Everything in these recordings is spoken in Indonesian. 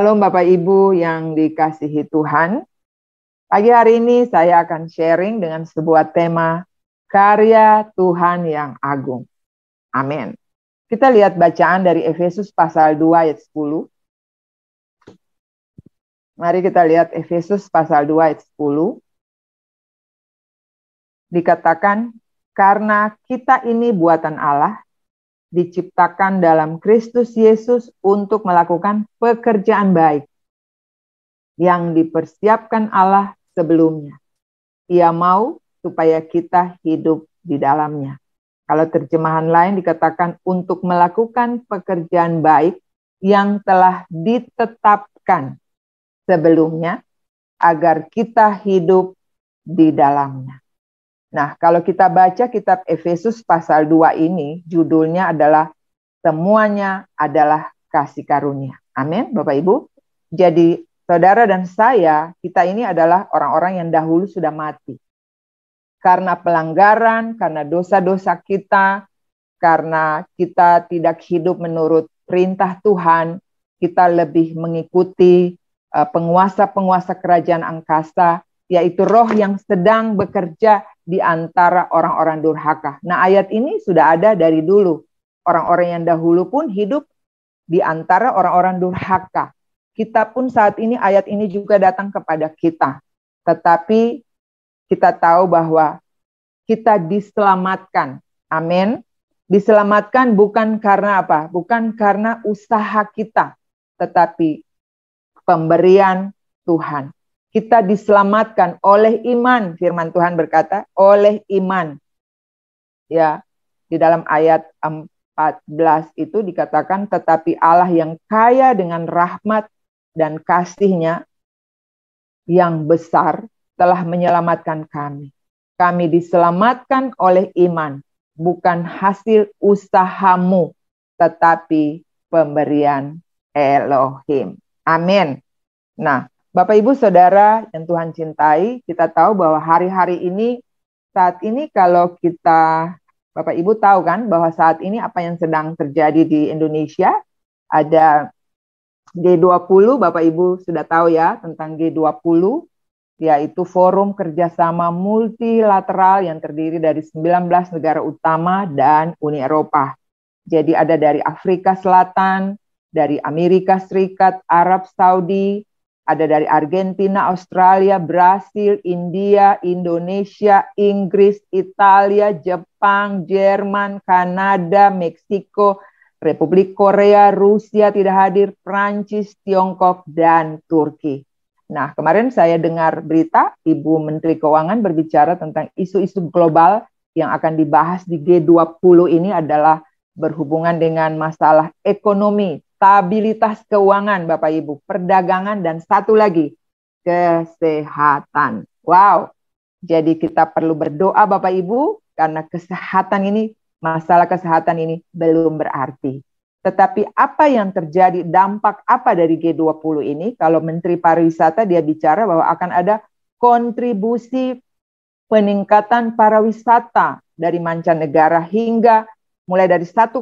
Halo Bapak Ibu yang dikasihi Tuhan. Pagi hari ini saya akan sharing dengan sebuah tema karya Tuhan yang agung. Amin. Kita lihat bacaan dari Efesus pasal 2 ayat 10. Mari kita lihat Efesus pasal 2 ayat 10. Dikatakan, karena kita ini buatan Allah, diciptakan dalam Kristus Yesus untuk melakukan pekerjaan baik yang dipersiapkan Allah sebelumnya. Ia mau supaya kita hidup di dalamnya. Kalau terjemahan lain dikatakan untuk melakukan pekerjaan baik yang telah ditetapkan sebelumnya agar kita hidup di dalamnya. Nah, kalau kita baca kitab Efesus pasal 2 ini, judulnya adalah semuanya adalah kasih karunia. Amin, Bapak Ibu. Jadi, saudara dan saya, kita ini adalah orang-orang yang dahulu sudah mati. Karena pelanggaran, karena dosa-dosa kita, karena kita tidak hidup menurut perintah Tuhan, kita lebih mengikuti penguasa-penguasa kerajaan angkasa, yaitu roh yang sedang bekerja di antara orang-orang durhaka. Nah, ayat ini sudah ada dari dulu. Orang-orang yang dahulu pun hidup di antara orang-orang durhaka. Kita pun saat ini, ayat ini juga datang kepada kita. Tetapi kita tahu bahwa kita diselamatkan. Amin. Diselamatkan bukan karena apa? Bukan karena usaha kita, tetapi pemberian Tuhan. Kita diselamatkan oleh iman. Firman Tuhan berkata, oleh iman. Ya, di dalam ayat 14 itu dikatakan, tetapi Allah yang kaya dengan rahmat dan kasih-Nya yang besar telah menyelamatkan kami. Kami diselamatkan oleh iman, bukan hasil usahamu, tetapi pemberian Elohim. Amin. Nah, Bapak Ibu Saudara yang Tuhan cintai, kita tahu bahwa hari-hari ini, saat ini kalau kita, Bapak Ibu tahu kan bahwa saat ini apa yang sedang terjadi di Indonesia, ada G20, Bapak Ibu sudah tahu ya tentang G20, yaitu forum kerjasama multilateral yang terdiri dari 19 negara utama dan Uni Eropa. Jadi ada dari Afrika Selatan, dari Amerika Serikat, Arab Saudi, ada dari Argentina, Australia, Brasil, India, Indonesia, Inggris, Italia, Jepang, Jerman, Kanada, Meksiko, Republik Korea, Rusia tidak hadir, Prancis, Tiongkok, dan Turki. Nah, kemarin saya dengar berita Ibu Menteri Keuangan berbicara tentang isu-isu global yang akan dibahas di G20 ini adalah berhubungan dengan masalah ekonomi, stabilitas keuangan, Bapak Ibu, perdagangan, dan satu lagi, kesehatan. Wow, jadi kita perlu berdoa Bapak Ibu, karena kesehatan ini, masalah kesehatan ini belum berarti. Tetapi apa yang terjadi, dampak apa dari G20 ini? Kalau Menteri Pariwisata dia bicara bahwa akan ada kontribusi peningkatan pariwisata dari mancanegara hingga mulai dari 1,8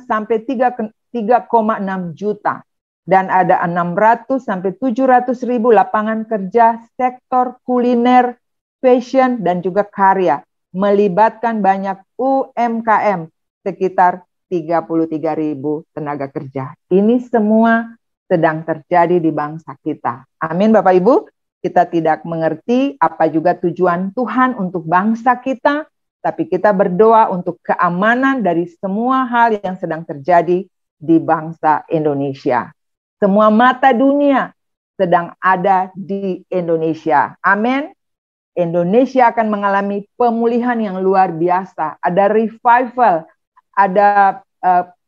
sampai 3,6 juta. Dan ada 600 sampai 700 ribu lapangan kerja sektor kuliner, fashion, dan juga karya. Melibatkan banyak UMKM, sekitar 33 ribu tenaga kerja. Ini semua sedang terjadi di bangsa kita. Amin Bapak Ibu. Kita tidak mengerti apa juga tujuan Tuhan untuk bangsa kita, tapi kita berdoa untuk keamanan dari semua hal yang sedang terjadi di bangsa Indonesia. Semua mata dunia sedang ada di Indonesia. Amin. Indonesia akan mengalami pemulihan yang luar biasa. Ada revival, ada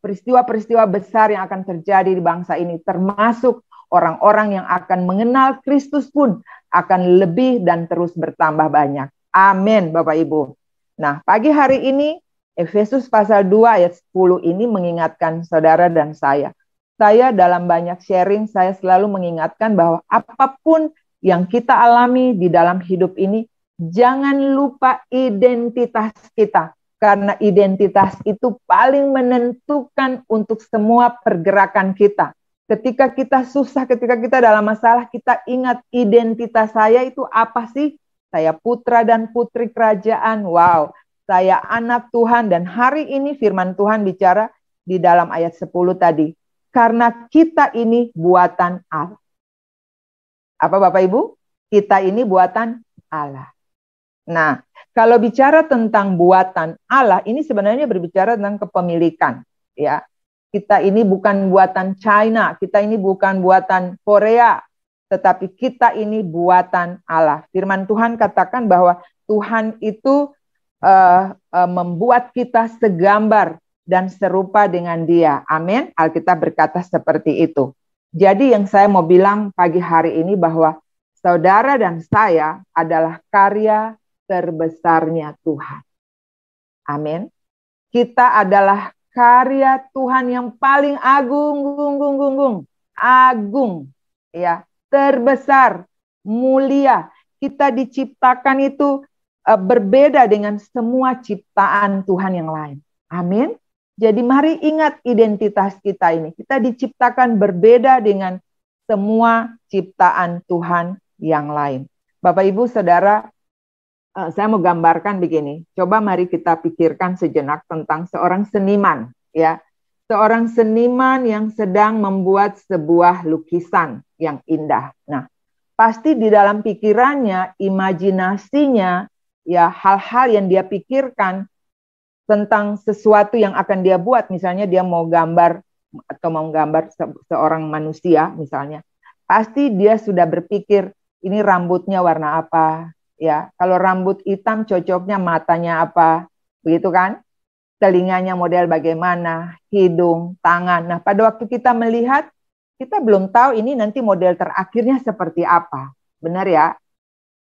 peristiwa-peristiwa besar yang akan terjadi di bangsa ini, termasuk orang-orang yang akan mengenal Kristus pun akan lebih dan terus bertambah banyak. Amin, Bapak Ibu. Nah, pagi hari ini Efesus pasal 2 ayat 10 ini mengingatkan saudara dan saya. Saya dalam banyak sharing, saya selalu mengingatkan bahwa apapun yang kita alami di dalam hidup ini, jangan lupa identitas kita. Karena identitas itu paling menentukan untuk semua pergerakan kita. Ketika kita susah, ketika kita dalam masalah, kita ingat identitas saya itu apa sih? Saya putra dan putri kerajaan. Wow, saya anak Tuhan. Dan hari ini firman Tuhan bicara di dalam ayat 10 tadi. Karena kita ini buatan Allah. Apa Bapak Ibu? Kita ini buatan Allah. Nah, kalau bicara tentang buatan Allah, ini sebenarnya berbicara tentang kepemilikan. Ya, kita ini bukan buatan China, kita ini bukan buatan Korea, tetapi kita ini buatan Allah. Firman Tuhan katakan bahwa Tuhan itu membuat kita segambar dan serupa dengan Dia. Amin. Alkitab berkata seperti itu. Jadi yang saya mau bilang pagi hari ini bahwa saudara dan saya adalah karya terbesarnya Tuhan. Amin. Kita adalah karya Tuhan yang paling agung, ya, terbesar, mulia. Kita diciptakan itu berbeda dengan semua ciptaan Tuhan yang lain. Amin. Jadi mari ingat identitas kita ini. Kita diciptakan berbeda dengan semua ciptaan Tuhan yang lain. Bapak, Ibu, Saudara, saya mau gambarkan begini. Coba mari kita pikirkan sejenak tentang seorang seniman, ya. Seorang seniman yang sedang membuat sebuah lukisan yang indah. Nah, pasti di dalam pikirannya, imajinasinya, ya, hal-hal yang dia pikirkan tentang sesuatu yang akan dia buat. Misalnya dia mau gambar atau mau gambar seorang manusia misalnya. Pasti dia sudah berpikir, ini rambutnya warna apa? Ya, kalau rambut hitam cocoknya matanya apa, begitu kan? Telinganya model bagaimana, hidung, tangan. Nah, pada waktu kita melihat, kita belum tahu ini nanti model terakhirnya seperti apa. Benar ya?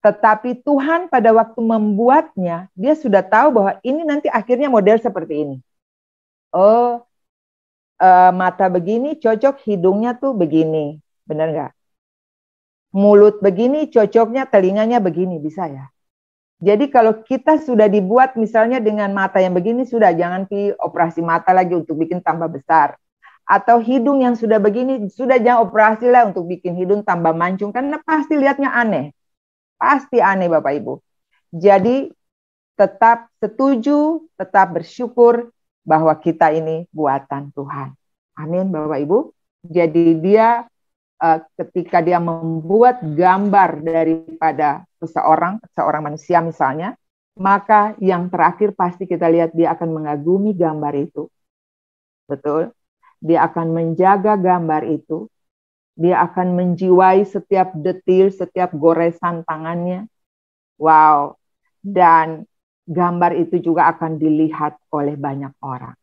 Tetapi Tuhan pada waktu membuatnya, dia sudah tahu bahwa ini nanti akhirnya model seperti ini. Oh, mata begini cocok, hidungnya tuh begini. Benar nggak? Mulut begini, cocoknya telinganya begini, bisa ya. Jadi kalau kita sudah dibuat misalnya dengan mata yang begini, sudah jangan pi operasi mata lagi untuk bikin tambah besar. Atau hidung yang sudah begini, sudah jangan operasi lah untuk bikin hidung tambah mancung, karena pasti lihatnya aneh. Pasti aneh Bapak Ibu. Jadi tetap setuju, tetap bersyukur bahwa kita ini buatan Tuhan. Amin Bapak Ibu. Jadi dia ketika dia membuat gambar daripada seorang manusia misalnya, maka yang terakhir pasti kita lihat dia akan mengagumi gambar itu. Betul? Dia akan menjaga gambar itu. Dia akan menjiwai setiap detil, setiap goresan tangannya. Wow. Dan gambar itu juga akan dilihat oleh banyak orang.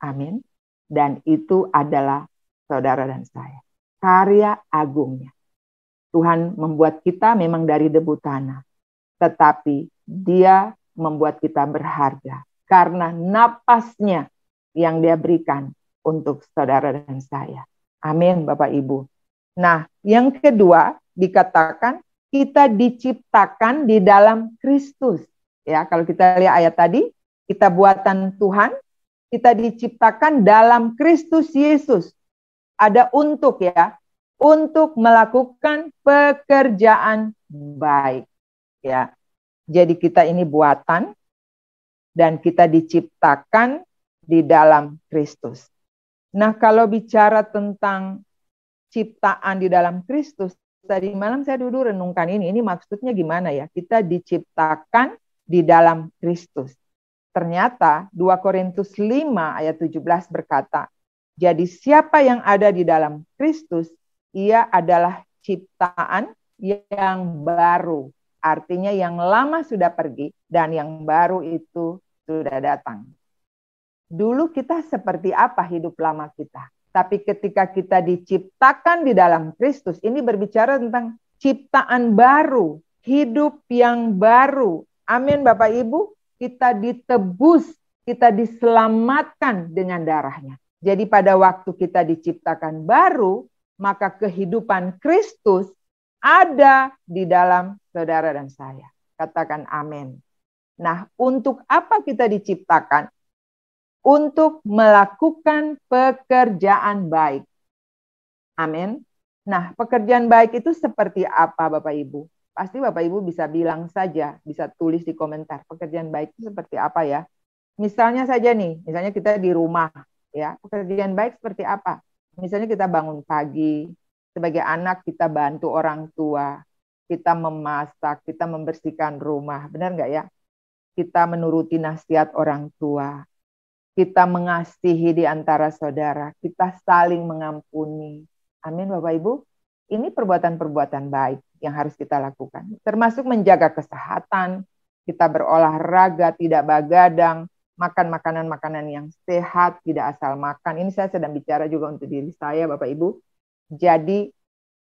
Amin. Dan itu adalah saudara dan saya. Karya agungnya. Tuhan membuat kita memang dari debu tanah. Tetapi dia membuat kita berharga. Karena napasnya yang dia berikan untuk saudara dan saya. Amin Bapak Ibu. Nah, yang kedua dikatakan kita diciptakan di dalam Kristus. Ya, kalau kita lihat ayat tadi, kita buatan Tuhan, kita diciptakan dalam Kristus Yesus. Ada untuk ya, untuk melakukan pekerjaan baik. Ya, jadi kita ini buatan dan kita diciptakan di dalam Kristus. Nah, kalau bicara tentang ciptaan di dalam Kristus, tadi malam saya dulu renungkan ini maksudnya gimana ya? Kita diciptakan di dalam Kristus. Ternyata 2 Korintus 5 ayat 17 berkata, jadi siapa yang ada di dalam Kristus, ia adalah ciptaan yang baru. Artinya yang lama sudah pergi dan yang baru itu sudah datang. Dulu kita seperti apa hidup lama kita? Tapi ketika kita diciptakan di dalam Kristus, ini berbicara tentang ciptaan baru, hidup yang baru. Amin Bapak Ibu, kita ditebus, kita diselamatkan dengan darahnya. Jadi pada waktu kita diciptakan baru, maka kehidupan Kristus ada di dalam saudara dan saya. Katakan amin. Nah, untuk apa kita diciptakan? Untuk melakukan pekerjaan baik. Amin. Nah, pekerjaan baik itu seperti apa Bapak Ibu? Pasti Bapak Ibu bisa bilang saja, bisa tulis di komentar. Pekerjaan baik itu seperti apa ya? Misalnya saja nih, misalnya kita di rumah, ya. Pekerjaan baik seperti apa? Misalnya kita bangun pagi, sebagai anak kita bantu orang tua, kita memasak, kita membersihkan rumah, benar nggak ya? Kita menuruti nasihat orang tua, kita mengasihi di antara saudara, kita saling mengampuni. Amin Bapak Ibu. Ini perbuatan-perbuatan baik yang harus kita lakukan. Termasuk menjaga kesehatan, kita berolahraga, tidak begadang, makan makanan-makanan yang sehat, tidak asal makan. Ini saya sedang bicara juga untuk diri saya Bapak Ibu. Jadi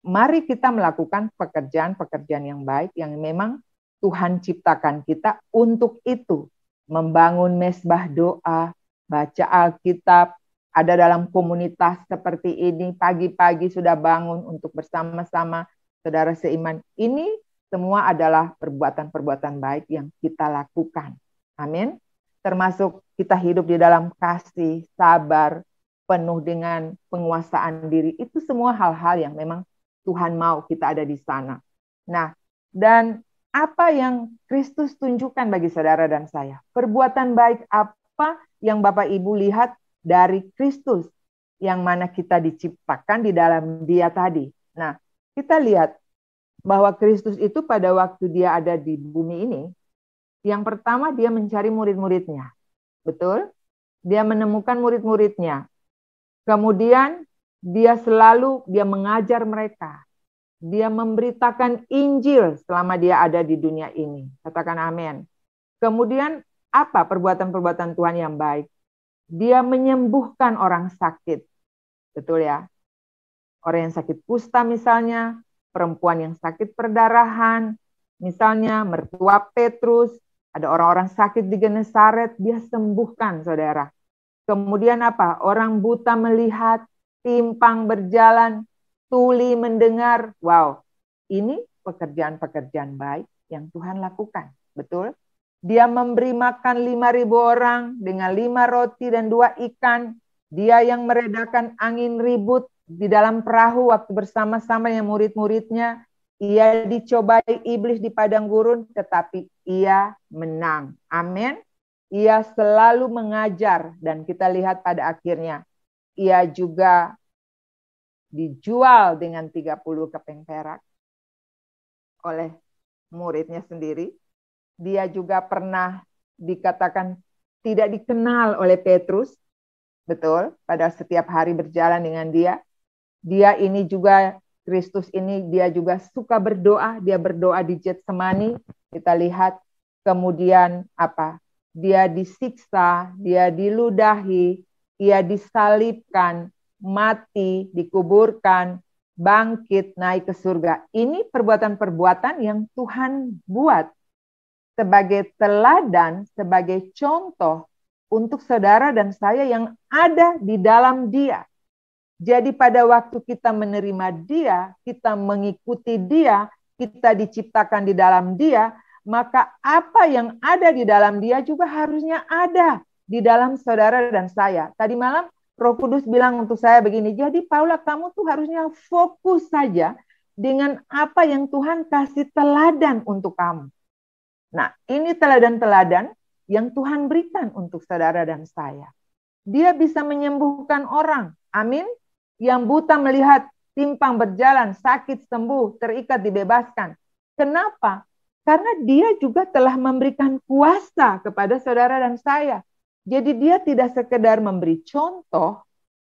mari kita melakukan pekerjaan-pekerjaan yang baik yang memang Tuhan ciptakan kita untuk itu. Membangun mesbah doa, baca Alkitab, ada dalam komunitas seperti ini, pagi-pagi sudah bangun untuk bersama-sama saudara seiman. Ini semua adalah perbuatan-perbuatan baik yang kita lakukan. Amin. Termasuk kita hidup di dalam kasih, sabar, penuh dengan penguasaan diri. Itu semua hal-hal yang memang Tuhan mau kita ada di sana. Nah, dan apa yang Kristus tunjukkan bagi saudara dan saya? Perbuatan baik apa yang Bapak Ibu lihat dari Kristus, yang mana kita diciptakan di dalam Dia tadi. Nah, kita lihat bahwa Kristus itu pada waktu Dia ada di bumi ini, yang pertama Dia mencari murid-muridnya. Betul? Dia menemukan murid-muridnya. Kemudian Dia mengajar mereka. Dia memberitakan Injil selama Dia ada di dunia ini. Katakan amin. Kemudian apa perbuatan-perbuatan Tuhan yang baik? Dia menyembuhkan orang sakit. Betul ya? Orang yang sakit kusta misalnya, perempuan yang sakit perdarahan, misalnya mertua Petrus, ada orang-orang sakit di Genesaret, dia sembuhkan saudara. Kemudian apa? Orang buta melihat, timpang berjalan, tuli mendengar. Wow, ini pekerjaan-pekerjaan baik yang Tuhan lakukan. Betul? Dia memberi makan 5.000 orang dengan 5 roti dan 2 ikan. Dia yang meredakan angin ribut di dalam perahu waktu bersama-sama dengan murid-muridnya. Ia dicobai iblis di padang gurun, tetapi ia menang. Amin. Ia selalu mengajar, dan kita lihat pada akhirnya ia juga dijual dengan 30 keping perak oleh muridnya sendiri. Dia juga pernah dikatakan tidak dikenal oleh Petrus. Betul, pada setiap hari berjalan dengan dia. Dia ini juga, Kristus ini, dia juga suka berdoa. Dia berdoa di Getsemani. Kita lihat kemudian apa? Dia disiksa, dia diludahi, ia disalibkan, mati, dikuburkan, bangkit, naik ke surga. Ini perbuatan-perbuatan yang Tuhan buat sebagai teladan, sebagai contoh untuk saudara dan saya yang ada di dalam Dia. Jadi pada waktu kita menerima Dia, kita mengikuti Dia, kita diciptakan di dalam Dia, maka apa yang ada di dalam Dia juga harusnya ada di dalam saudara dan saya. Tadi malam Roh Kudus bilang untuk saya begini, jadi Paula, kamu tuh harusnya fokus saja dengan apa yang Tuhan kasih teladan untuk kamu. Nah, ini teladan-teladan yang Tuhan berikan untuk saudara dan saya. Dia bisa menyembuhkan orang. Amin. Yang buta melihat, timpang berjalan, sakit sembuh, terikat dibebaskan. Kenapa? Karena dia juga telah memberikan kuasa kepada saudara dan saya. Jadi dia tidak sekedar memberi contoh,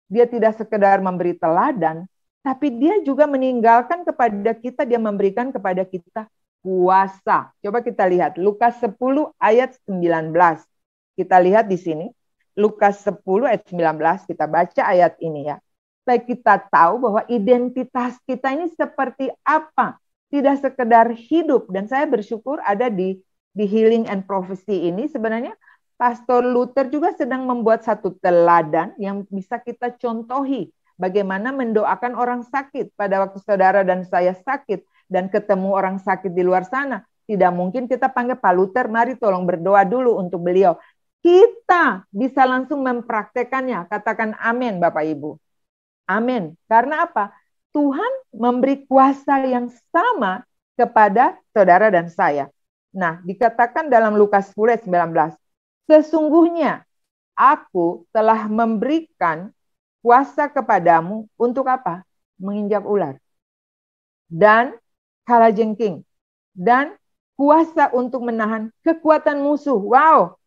dia tidak sekedar memberi teladan, tapi dia juga meninggalkan kepada kita, dia memberikan kepada kita kuasa. Coba kita lihat Lukas 10 ayat 19. Kita lihat di sini. Lukas 10 ayat 19, kita baca ayat ini ya. Supaya kita tahu bahwa identitas kita ini seperti apa. Tidak sekedar hidup. Dan saya bersyukur ada di Healing and Prophecy ini sebenarnya Pastor Luther juga sedang membuat satu teladan yang bisa kita contohi. Bagaimana mendoakan orang sakit pada waktu saudara dan saya sakit. Dan ketemu orang sakit di luar sana, tidak mungkin kita panggil Pak Luther, mari tolong berdoa dulu untuk beliau. Kita bisa langsung mempraktekannya. Katakan amin Bapak Ibu. Amin. Karena apa? Tuhan memberi kuasa yang sama kepada saudara dan saya. Nah, dikatakan dalam Lukas 10 ayat 19, sesungguhnya aku telah memberikan kuasa kepadamu untuk apa? Menginjak ular dan kalajengking dan kuasa untuk menahan kekuatan musuh. Wow,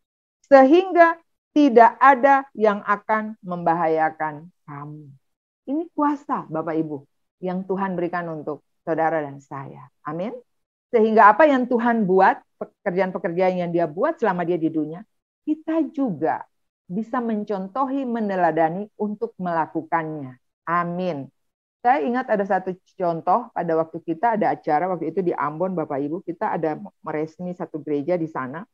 sehingga tidak ada yang akan membahayakan kamu. Ini kuasa Bapak Ibu yang Tuhan berikan untuk saudara dan saya. Amin. Sehingga apa yang Tuhan buat, pekerjaan-pekerjaan yang dia buat selama dia di dunia, kita juga bisa mencontohi, meneladani untuk melakukannya. Amin. Saya ingat ada satu contoh pada waktu kita ada acara, waktu itu di Ambon Bapak Ibu, kita ada meresmi satu gereja di sana.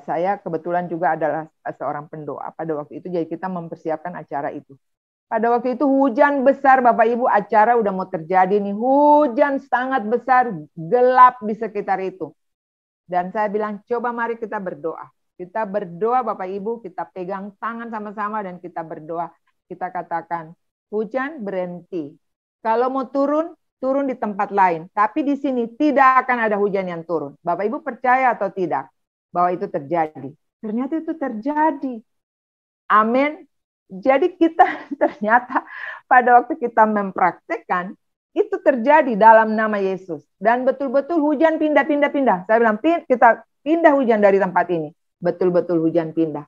Saya kebetulan juga adalah seorang pendoa pada waktu itu, jadi kita mempersiapkan acara itu. Pada waktu itu hujan besar Bapak Ibu, acara udah mau terjadi nih, hujan sangat besar, gelap di sekitar itu. Dan saya bilang, coba mari kita berdoa. Kita berdoa Bapak Ibu, kita pegang tangan sama-sama dan kita berdoa. Kita katakan, hujan berhenti. Kalau mau turun, turun di tempat lain. Tapi di sini tidak akan ada hujan yang turun. Bapak Ibu percaya atau tidak bahwa itu terjadi? Ternyata itu terjadi. Amin. Jadi kita ternyata pada waktu kita mempraktekkan, itu terjadi dalam nama Yesus. Dan betul-betul hujan pindah-pindah-pindah. Saya bilang, kita pindah hujan dari tempat ini. Betul-betul hujan pindah.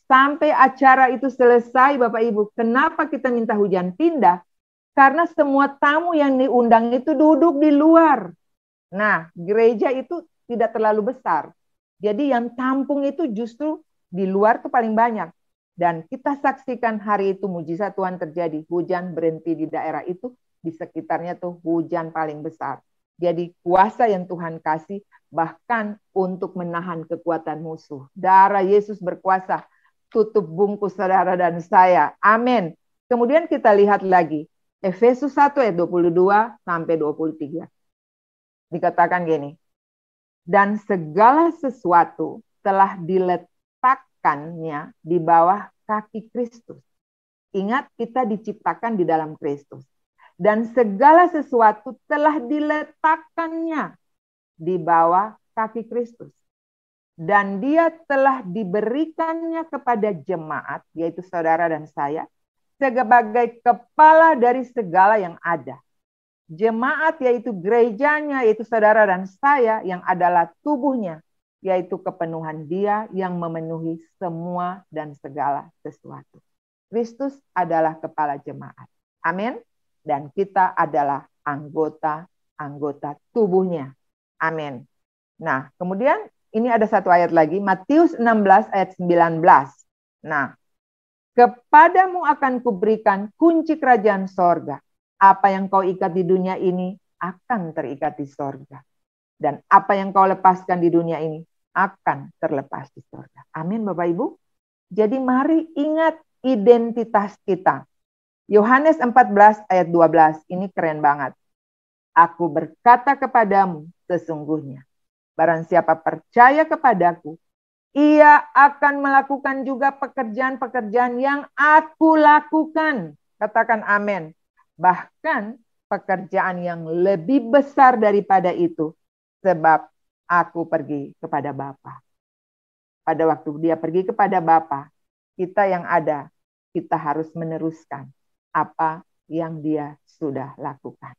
Sampai acara itu selesai Bapak Ibu. Kenapa kita minta hujan pindah? Karena semua tamu yang diundang itu duduk di luar. Nah, gereja itu tidak terlalu besar. Jadi yang tampung itu justru di luar tuh paling banyak. Dan kita saksikan hari itu mujizat Tuhan terjadi. Hujan berhenti di daerah itu. Di sekitarnya tuh hujan paling besar. Jadi kuasa yang Tuhan kasih bahkan untuk menahan kekuatan musuh. Darah Yesus berkuasa. Tutup bungkus saudara dan saya. Amin. Kemudian kita lihat lagi. Efesus 1 ayat 22 sampai 23. Dikatakan gini. Dan segala sesuatu telah diletakkannya di bawah kaki Kristus. Ingat, kita diciptakan di dalam Kristus. Dan segala sesuatu telah diletakkannya di bawah kaki Kristus. Dan dia telah diberikannya kepada jemaat, yaitu saudara dan saya, sebagai kepala dari segala yang ada. Jemaat yaitu gerejanya, yaitu saudara dan saya, yang adalah tubuhnya, yaitu kepenuhan dia yang memenuhi semua dan segala sesuatu. Kristus adalah kepala jemaat. Amin. Dan kita adalah anggota-anggota tubuhnya. Amin. Nah, kemudian ini ada satu ayat lagi, Matius 16 ayat 19. Nah, kepadamu akan kuberikan kunci kerajaan sorga. Apa yang kau ikat di dunia ini akan terikat di sorga. Dan apa yang kau lepaskan di dunia ini akan terlepas di sorga. Amin Bapak Ibu. Jadi mari ingat identitas kita. Yohanes 14 ayat 12, ini keren banget. Aku berkata kepadamu sesungguhnya, barang siapa percaya kepadaku, ia akan melakukan juga pekerjaan-pekerjaan yang aku lakukan. Katakan amin. Bahkan pekerjaan yang lebih besar daripada itu. Sebab aku pergi kepada Bapa. Pada waktu dia pergi kepada Bapa, kita yang ada, kita harus meneruskan apa yang dia sudah lakukan.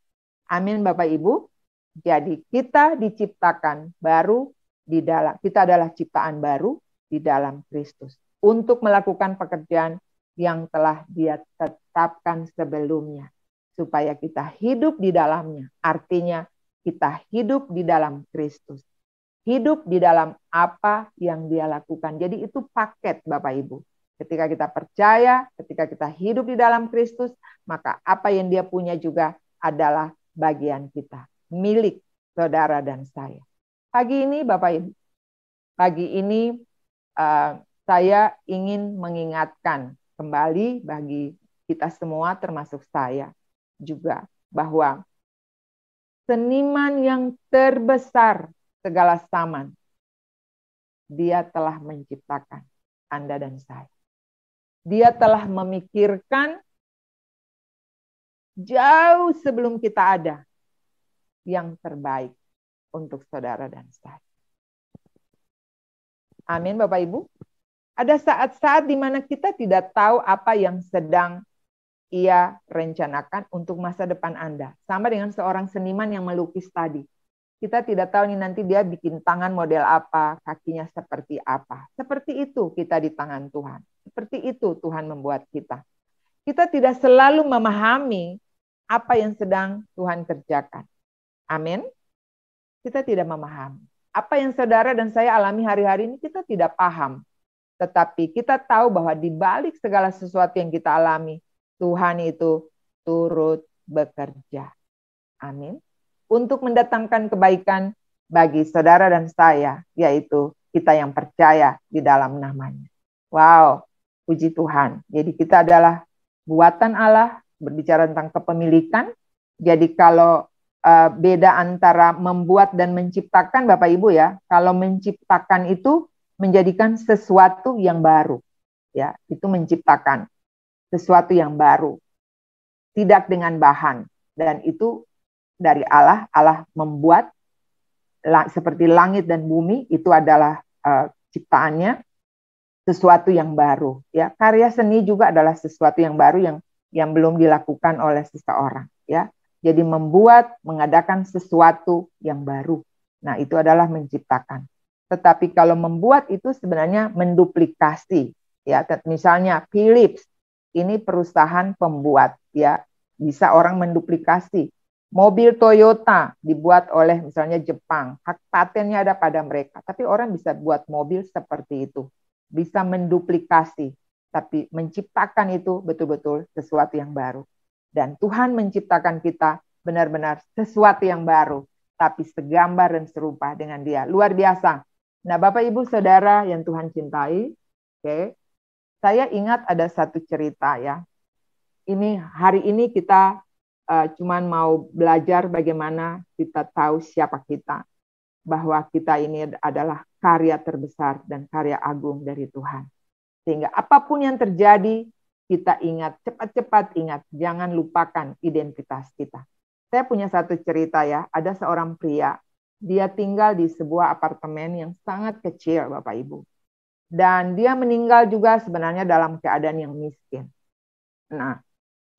Amin Bapak Ibu. Jadi kita diciptakan baru di dalam, kita adalah ciptaan baru di dalam Kristus untuk melakukan pekerjaan yang telah dia tetapkan sebelumnya supaya kita hidup di dalamnya. Artinya kita hidup di dalam Kristus. Hidup di dalam apa yang dia lakukan. Jadi itu paket Bapak Ibu. Ketika kita percaya, ketika kita hidup di dalam Kristus, maka apa yang dia punya juga adalah bagian kita, milik saudara dan saya. Pagi ini Bapak Ibu, pagi ini saya ingin mengingatkan kembali bagi kita semua termasuk saya juga bahwa seniman yang terbesar segala zaman, dia telah menciptakan Anda dan saya. Dia telah memikirkan jauh sebelum kita ada, yang terbaik untuk saudara dan saya. Amin, Bapak Ibu. Ada saat-saat di mana kita tidak tahu apa yang sedang Ia rencanakan untuk masa depan Anda. Sama dengan seorang seniman yang melukis tadi. Kita tidak tahu nih nanti dia bikin tangan model apa, kakinya seperti apa. Seperti itu kita di tangan Tuhan. Seperti itu Tuhan membuat kita. Kita tidak selalu memahami apa yang sedang Tuhan kerjakan. Amin. Kita tidak memahami. Apa yang saudara dan saya alami hari-hari ini kita tidak paham. Tetapi kita tahu bahwa di balik segala sesuatu yang kita alami, Tuhan itu turut bekerja. Amin. Untuk mendatangkan kebaikan bagi saudara dan saya, yaitu kita yang percaya di dalam namanya. Wow, puji Tuhan. Jadi kita adalah buatan Allah, berbicara tentang kepemilikan. Jadi kalau beda antara membuat dan menciptakan, Bapak Ibu ya, kalau menciptakan itu menjadikan sesuatu yang baru. Ya, itu menciptakan sesuatu yang baru. Tidak dengan bahan. Dan itu dari Allah. Allah membuat seperti langit dan bumi, itu adalah ciptaannya, sesuatu yang baru. Ya, karya seni juga adalah sesuatu yang baru yang belum dilakukan oleh seseorang. Ya, jadi membuat, mengadakan sesuatu yang baru. Nah, itu adalah menciptakan. Tetapi kalau membuat itu sebenarnya menduplikasi. Ya, misalnya Philips, ini perusahaan pembuat. Ya, bisa orang menduplikasi. Mobil Toyota dibuat oleh misalnya Jepang, hak patennya ada pada mereka. Tapi orang bisa buat mobil seperti itu. Bisa menduplikasi. Tapi menciptakan itu betul-betul sesuatu yang baru. Dan Tuhan menciptakan kita benar-benar sesuatu yang baru. Tapi segambar dan serupa dengan Dia. Luar biasa. Nah, Bapak, Ibu, Saudara yang Tuhan cintai. Saya ingat ada satu cerita ya. Hari ini kita cuman mau belajar bagaimana kita tahu siapa kita. Bahwa kita ini adalah karya terbesar dan karya agung dari Tuhan. Sehingga apapun yang terjadi, kita ingat, cepat-cepat ingat, jangan lupakan identitas kita. Saya punya satu cerita ya, ada seorang pria, dia tinggal di sebuah apartemen yang sangat kecil, Bapak Ibu. Dan dia meninggal juga sebenarnya dalam keadaan yang miskin. Nah,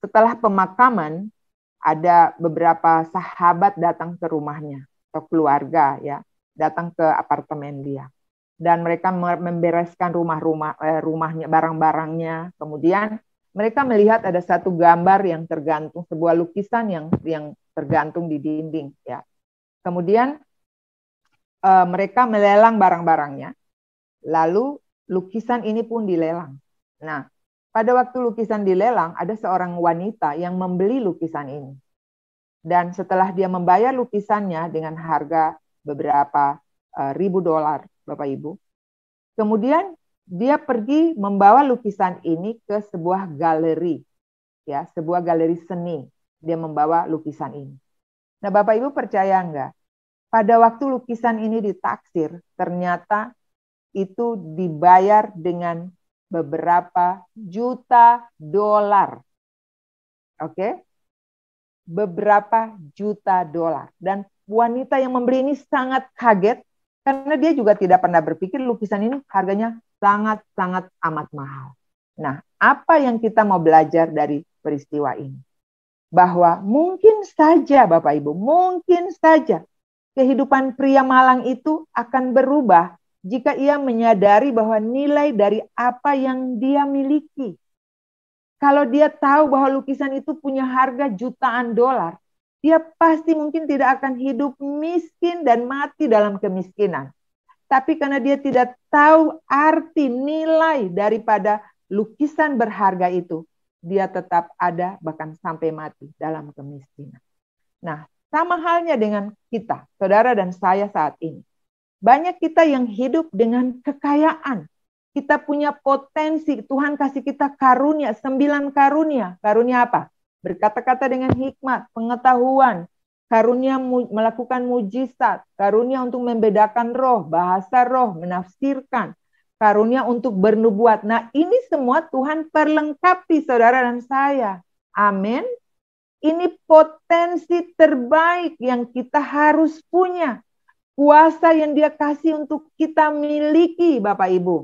setelah pemakaman, ada beberapa sahabat datang ke rumahnya, atau keluarga ya, datang ke apartemen dia. Dan mereka membereskan rumahnya, barang-barangnya. Kemudian mereka melihat ada satu gambar yang tergantung, sebuah lukisan yang tergantung di dinding. Ya. Kemudian mereka melelang barang-barangnya. Lalu lukisan ini pun dilelang. Nah, pada waktu lukisan dilelang, ada seorang wanita yang membeli lukisan ini. Dan setelah dia membayar lukisannya dengan harga beberapa ribu dolar, Bapak Ibu. Kemudian dia pergi membawa lukisan ini ke sebuah galeri, ya, sebuah galeri seni. Dia membawa lukisan ini. Nah, Bapak Ibu percaya enggak? Pada waktu lukisan ini ditaksir, ternyata itu dibayar dengan beberapa juta dolar. Oke? Beberapa juta dolar. Dan wanita yang membeli ini sangat kaget karena dia juga tidak pernah berpikir lukisan ini harganya sangat-sangat amat mahal. Nah, apa yang kita mau belajar dari peristiwa ini? Bahwa mungkin saja Bapak Ibu, mungkin saja kehidupan pria malang itu akan berubah jika ia menyadari bahwa nilai dari apa yang dia miliki. Kalau dia tahu bahwa lukisan itu punya harga jutaan dolar, dia pasti mungkin tidak akan hidup miskin dan mati dalam kemiskinan. Tapi karena dia tidak tahu arti nilai daripada lukisan berharga itu, dia tetap ada bahkan sampai mati dalam kemiskinan. Nah, sama halnya dengan kita, saudara dan saya saat ini. Banyak kita yang hidup dengan kekayaan. Kita punya potensi, Tuhan kasih kita karunia, 9 karunia. Karunia apa? Berkata-kata dengan hikmat, pengetahuan, karunia melakukan mujizat, karunia untuk membedakan roh, bahasa roh, menafsirkan, karunia untuk bernubuat. Nah, ini semua Tuhan perlengkapi saudara dan saya. Amin. Ini potensi terbaik yang kita harus punya. Kuasa yang Dia kasih untuk kita miliki, Bapak Ibu.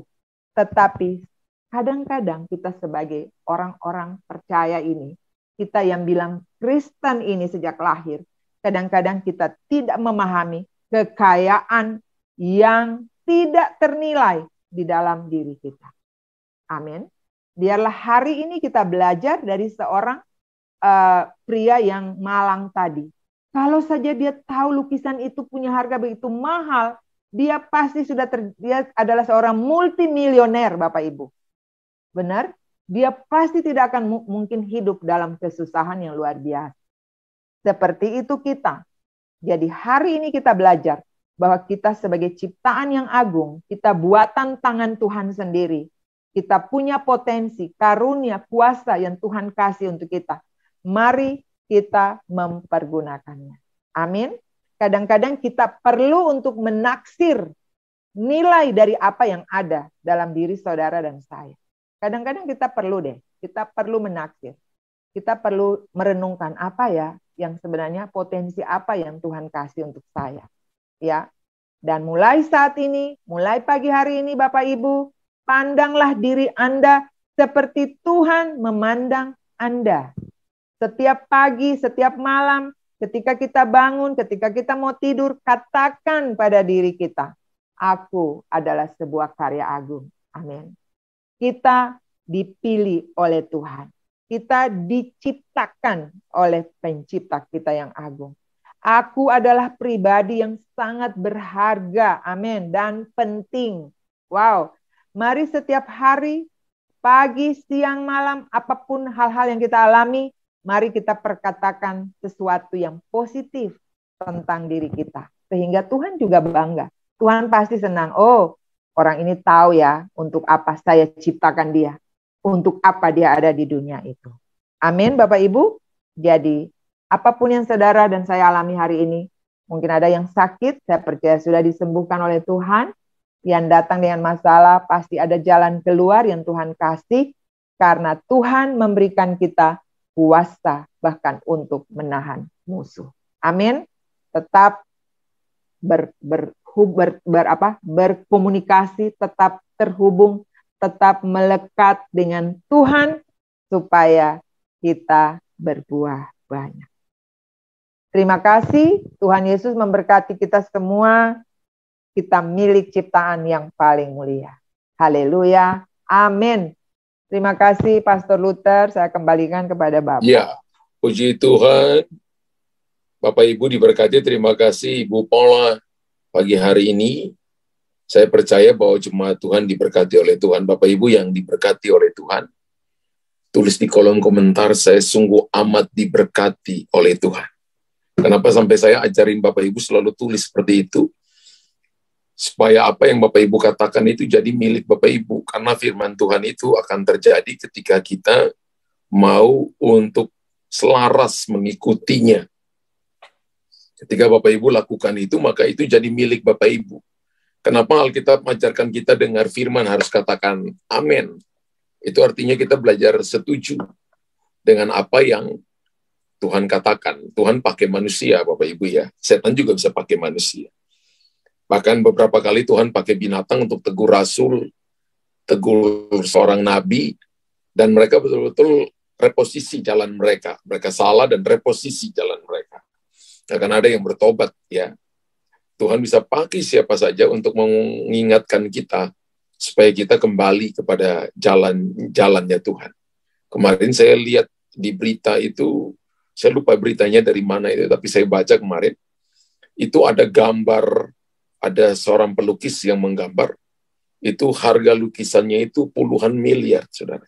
Tetapi kadang-kadang kita sebagai orang-orang percaya ini, kita yang bilang Kristen ini sejak lahir, kadang-kadang kita tidak memahami kekayaan yang tidak ternilai di dalam diri kita. Amin. Biarlah hari ini kita belajar dari seorang pria yang malang tadi. Kalau saja dia tahu lukisan itu punya harga begitu mahal, dia pasti dia adalah seorang multimilioner, Bapak Ibu. Benar? Dia pasti tidak akan mungkin hidup dalam kesusahan yang luar biasa. Seperti itu kita. Jadi hari ini kita belajar bahwa kita sebagai ciptaan yang agung, kita buatan tangan Tuhan sendiri. Kita punya potensi, karunia, kuasa yang Tuhan kasih untuk kita. Mari kita mempergunakannya. Amin. Kadang-kadang kita perlu untuk menaksir nilai dari apa yang ada dalam diri saudara dan saya. Kadang-kadang kita perlu menaksir. Kita perlu merenungkan apa ya yang sebenarnya potensi apa yang Tuhan kasih untuk saya. Ya. Dan mulai saat ini, mulai pagi hari ini Bapak Ibu, pandanglah diri Anda seperti Tuhan memandang Anda. Setiap pagi, setiap malam, ketika kita bangun, ketika kita mau tidur, katakan pada diri kita, aku adalah sebuah karya agung. Amin. Kita dipilih oleh Tuhan. Kita diciptakan oleh pencipta kita yang agung. Aku adalah pribadi yang sangat berharga. Amin. Dan penting. Wow. Mari setiap hari, pagi, siang, malam, apapun hal-hal yang kita alami, mari kita perkatakan sesuatu yang positif tentang diri kita. Sehingga Tuhan juga bangga. Tuhan pasti senang. Oh, orang ini tahu ya untuk apa saya ciptakan dia. Untuk apa dia ada di dunia itu. Amin Bapak Ibu. Jadi apapun yang saudara dan saya alami hari ini. Mungkin ada yang sakit, saya percaya sudah disembuhkan oleh Tuhan. Yang datang dengan masalah pasti ada jalan keluar yang Tuhan kasih. Karena Tuhan memberikan kita kuasa bahkan untuk menahan musuh. Amin. Tetap berkomunikasi, tetap terhubung, tetap melekat dengan Tuhan supaya kita berbuah banyak. Terima kasih, Tuhan Yesus memberkati kita semua. Kita milik ciptaan yang paling mulia. Haleluya. Amin. Terima kasih Pastor Luther, saya kembalikan kepada Bapak. Ya, puji Tuhan. Bapak Ibu diberkati, terima kasih Ibu Paula pagi hari ini. Saya percaya bahwa jemaat Tuhan diberkati oleh Tuhan. Bapak Ibu yang diberkati oleh Tuhan, tulis di kolom komentar, saya sungguh amat diberkati oleh Tuhan. Kenapa sampai saya ajarin Bapak Ibu selalu tulis seperti itu? Supaya apa yang Bapak Ibu katakan itu jadi milik Bapak Ibu. Karena firman Tuhan itu akan terjadi ketika kita mau untuk selaras mengikutinya. Ketika Bapak Ibu lakukan itu, maka itu jadi milik Bapak Ibu. Kenapa Alkitab mengajarkan kita dengar firman harus katakan amin. Itu artinya kita belajar setuju dengan apa yang Tuhan katakan. Tuhan pakai manusia, Bapak Ibu ya. Setan juga bisa pakai manusia. Bahkan beberapa kali Tuhan pakai binatang untuk tegur rasul, tegur seorang nabi, dan mereka betul-betul reposisi jalan mereka. Mereka salah dan reposisi jalan mereka. Akan ada yang bertobat, ya. Tuhan bisa pakai siapa saja untuk mengingatkan kita, supaya kita kembali kepada jalannya Tuhan. Kemarin saya lihat di berita itu, saya lupa beritanya dari mana itu, tapi saya baca kemarin, itu ada gambar, ada seorang pelukis yang menggambar, itu harga lukisannya itu puluhan miliar, saudara.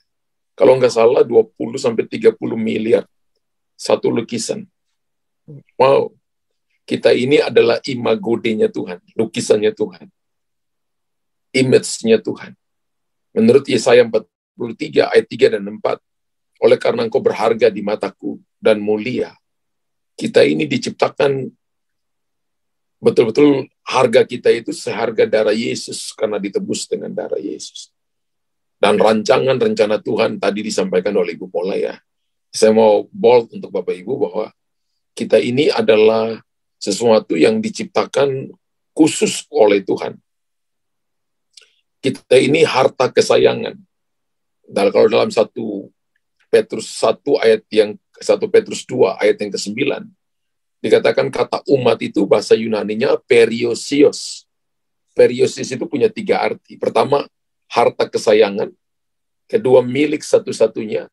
Kalau nggak salah 20-30 miliar satu lukisan. Wow, kita ini adalah imago-nya Tuhan, lukisannya Tuhan, image-nya Tuhan. Menurut Yesaya 43 ayat 3 dan 4, oleh karena engkau berharga di mataku dan mulia, kita ini diciptakan betul-betul harga kita itu seharga darah Yesus karena ditebus dengan darah Yesus. Dan rancangan rencana Tuhan tadi disampaikan oleh Ibu Paula ya. Saya mau bold untuk Bapak Ibu bahwa kita ini adalah sesuatu yang diciptakan khusus oleh Tuhan. Kita ini harta kesayangan. Dan kalau dalam 1 Petrus 1 Petrus 2 ayat yang ke-9 dikatakan kata umat itu bahasa Yunaninya periosios. Periosios itu punya 3 arti. Pertama, harta kesayangan. Kedua, milik satu-satunya.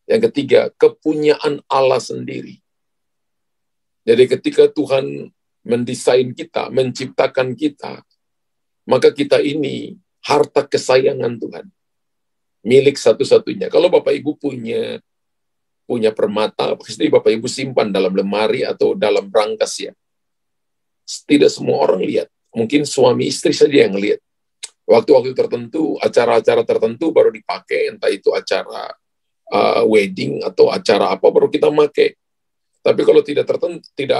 Yang ketiga, kepunyaan Allah sendiri. Jadi ketika Tuhan mendesain kita, menciptakan kita, maka kita ini harta kesayangan Tuhan. Milik satu-satunya. Kalau Bapak Ibu punya permata, pasti Bapak Ibu simpan dalam lemari atau dalam brankas ya. Tidak semua orang lihat. Mungkin suami istri saja yang lihat. Waktu-waktu tertentu, acara-acara tertentu baru dipakai, entah itu acara wedding atau acara apa baru kita pakai. Tapi kalau tidak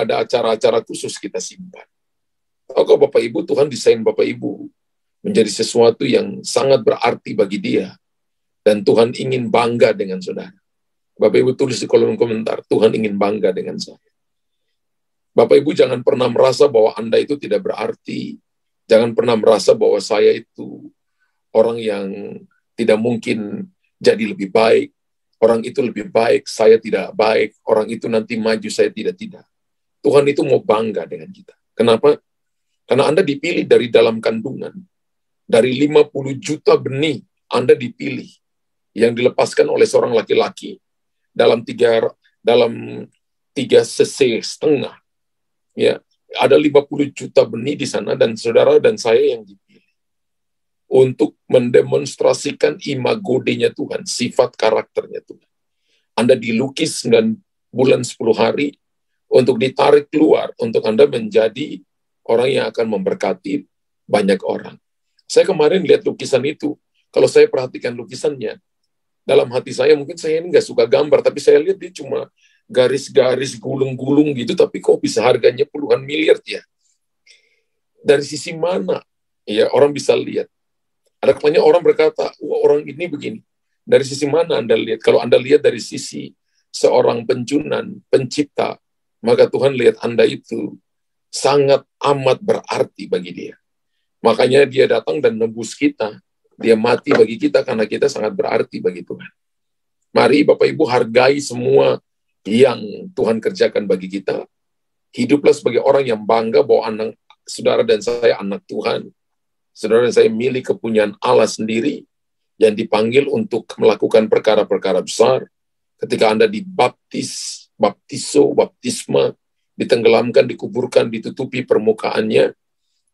ada acara-acara khusus kita simpan. Kalau Bapak Ibu, Tuhan desain Bapak Ibu menjadi sesuatu yang sangat berarti bagi Dia. Dan Tuhan ingin bangga dengan saudara. Bapak Ibu tulis di kolom komentar, Tuhan ingin bangga dengan saya. Bapak Ibu jangan pernah merasa bahwa Anda itu tidak berarti. Jangan pernah merasa bahwa saya itu orang yang tidak mungkin jadi lebih baik. Orang itu lebih baik, saya tidak baik. Orang itu nanti maju, saya tidak. Tuhan itu mau bangga dengan kita. Kenapa? Karena Anda dipilih dari dalam kandungan. Dari 50 juta benih, Anda dipilih. Yang dilepaskan oleh seorang laki-laki dalam 3 cc setengah. Ya, ada 50 juta benih di sana dan saudara dan saya yang dipilih untuk mendemonstrasikan imago-nya Tuhan, sifat karakternya Tuhan. Anda dilukis 9 bulan 10 hari untuk ditarik keluar, untuk Anda menjadi orang yang akan memberkati banyak orang. Saya kemarin lihat lukisan itu, kalau saya perhatikan lukisannya, dalam hati saya, mungkin saya ini nggak suka gambar, tapi saya lihat dia cuma garis-garis gulung-gulung gitu, tapi kok bisa harganya puluhan miliar ya? Dari sisi mana? Ya, orang bisa lihat. Ada kalanya orang berkata, wah orang ini begini. Dari sisi mana Anda lihat? Kalau Anda lihat dari sisi seorang penjunan, pencipta, maka Tuhan lihat Anda itu sangat amat berarti bagi Dia. Makanya Dia datang dan nebus kita. Dia mati bagi kita karena kita sangat berarti bagi Tuhan. Mari Bapak Ibu hargai semua yang Tuhan kerjakan bagi kita. Hiduplah sebagai orang yang bangga bahwa saudara dan saya anak Tuhan. Saudara dan saya milik kepunyaan Allah sendiri yang dipanggil untuk melakukan perkara-perkara besar. Ketika Anda dibaptis, baptisma, ditenggelamkan, dikuburkan, ditutupi permukaannya,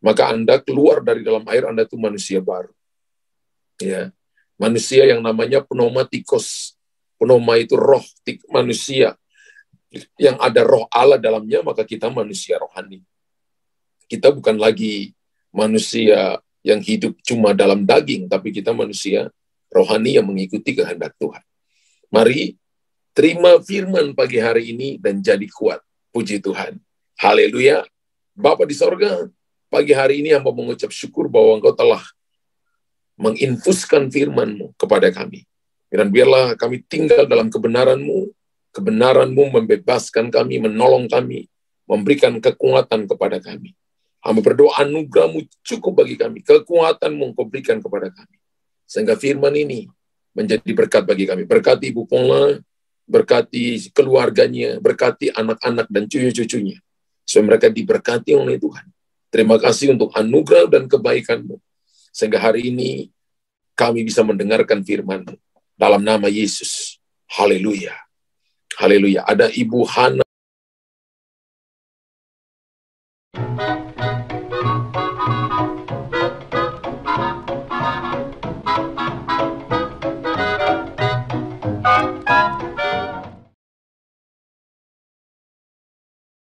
maka Anda keluar dari dalam air, Anda itu manusia baru. Ya, manusia yang namanya pneumatikos. Pneuma itu roh manusia yang ada roh Allah dalamnya, maka kita manusia rohani. Kita bukan lagi manusia yang hidup cuma dalam daging, tapi kita manusia rohani yang mengikuti kehendak Tuhan. Mari terima firman pagi hari ini dan jadi kuat. Puji Tuhan. Haleluya. Bapa di sorga, pagi hari ini hamba mengucap syukur bahwa Engkau telah menginfuskan firman-Mu kepada kami. Dan biarlah kami tinggal dalam kebenaran-Mu. Kebenaran-Mu membebaskan kami, menolong kami, memberikan kekuatan kepada kami. Hamba berdoa anugerah-Mu cukup bagi kami. Kekuatan-Mu Engkau berikan kepada kami. Sehingga firman ini menjadi berkat bagi kami. Berkati Ibu Pola, berkati keluarganya, berkati anak-anak dan cucu-cucunya. Supaya mereka diberkati oleh Tuhan. Terima kasih untuk anugerah dan kebaikan-Mu. Sehingga hari ini kami bisa mendengarkan firman dalam nama Yesus. Haleluya. Haleluya. Ada Ibu Hana.